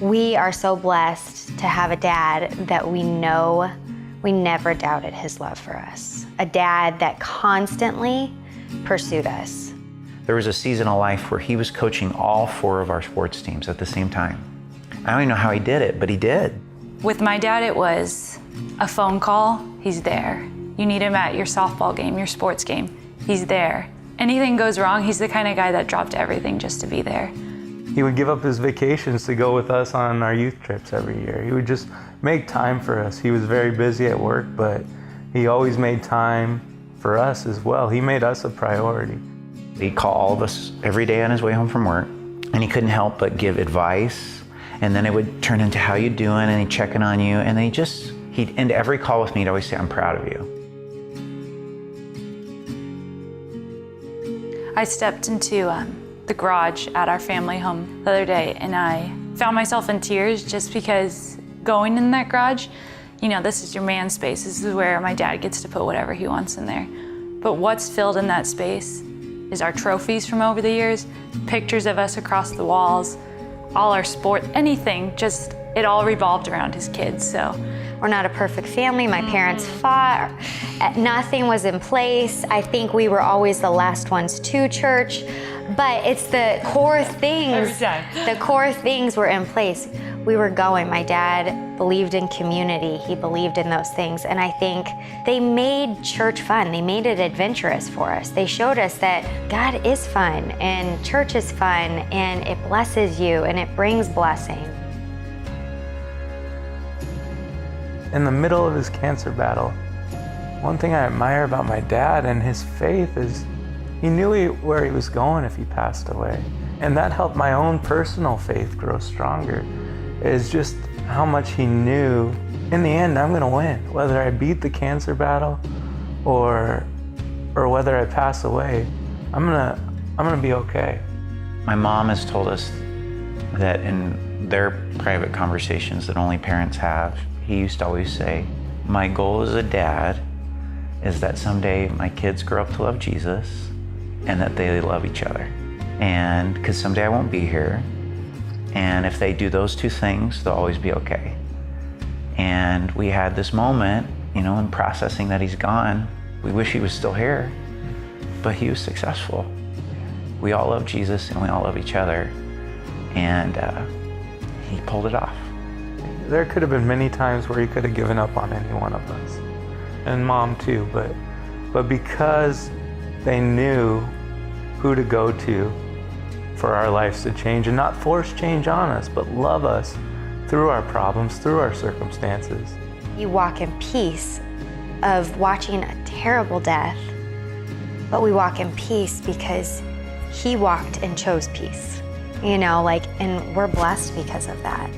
We are so blessed to have a dad that we know we never doubted his love for us. A dad that constantly pursued us. There was a season of life where he was coaching all 4 of our sports teams at the same time. I don't even know how he did it, but he did. With my dad, it was a phone call, he's there. You need him at your softball game, your sports game, he's there. Anything goes wrong, he's the kind of guy that dropped everything just to be there. He would give up his vacations to go with us on our youth trips every year. He would just make time for us. He was very busy at work, but he always made time for us as well. He made us a priority. He'd call all of us every day on his way home from work, and he couldn't help but give advice. And then it would turn into how you doing, and he'd check in on you. And then he'd end every call with me, he'd always say, I'm proud of you. I stepped into the garage at our family home the other day, and I found myself in tears just because going in that garage, you know, this is your man space. This is where my dad gets to put whatever he wants in there. But what's filled in that space is our trophies from over the years, pictures of us across the walls, all our sport, anything, just it all revolved around his kids. So we're not a perfect family. My parents fought. Nothing was in place. I think we were always the last ones to church, but it's the core things. The core things were in place. We were going. My dad believed in community. He believed in those things. And I think they made church fun. They made it adventurous for us. They showed us that God is fun and church is fun and it blesses you and it brings blessing. In the middle of his cancer battle, one thing I admire about my dad and his faith is he knew where he was going if he passed away. And that helped my own personal faith grow stronger. Is just how much he knew, in the end, I'm gonna win. Whether I beat the cancer battle or whether I pass away, I'm gonna be okay. My mom has told us that in their private conversations that only parents have, he used to always say, my goal as a dad is that someday my kids grow up to love Jesus and that they love each other. And because someday I won't be here, and if they do those 2 things, they'll always be okay. And we had this moment, you know, in processing that he's gone. We wish he was still here, but he was successful. We all love Jesus and we all love each other. And he pulled it off. There could have been many times where he could have given up on any one of us, and mom too, but because they knew who to go to for our lives to change, and not force change on us, but love us through our problems, through our circumstances. You walk in peace of watching a terrible death, but we walk in peace because he walked and chose peace, you know, like, and we're blessed because of that.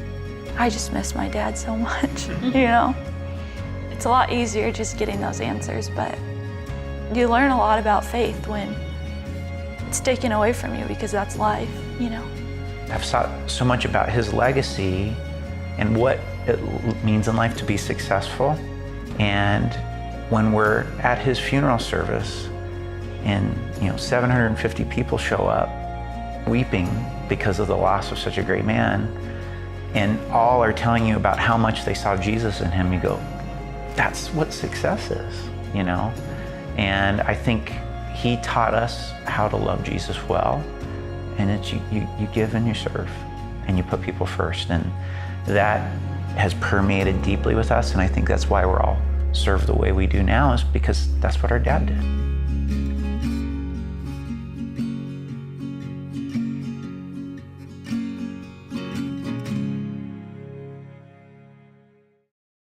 I just miss my dad so much, you know? It's a lot easier just getting those answers, but you learn a lot about faith when it's taken away from you because that's life, you know? I've thought so much about his legacy and what it means in life to be successful. And when we're at his funeral service and 750 people show up weeping because of the loss of such a great man, and all are telling you about how much they saw Jesus in him, you go, that's what success is, you know? And I think he taught us how to love Jesus well, and it's you give and you serve, and you put people first, and that has permeated deeply with us, and I think that's why we're all served the way we do now, is because that's what our dad did.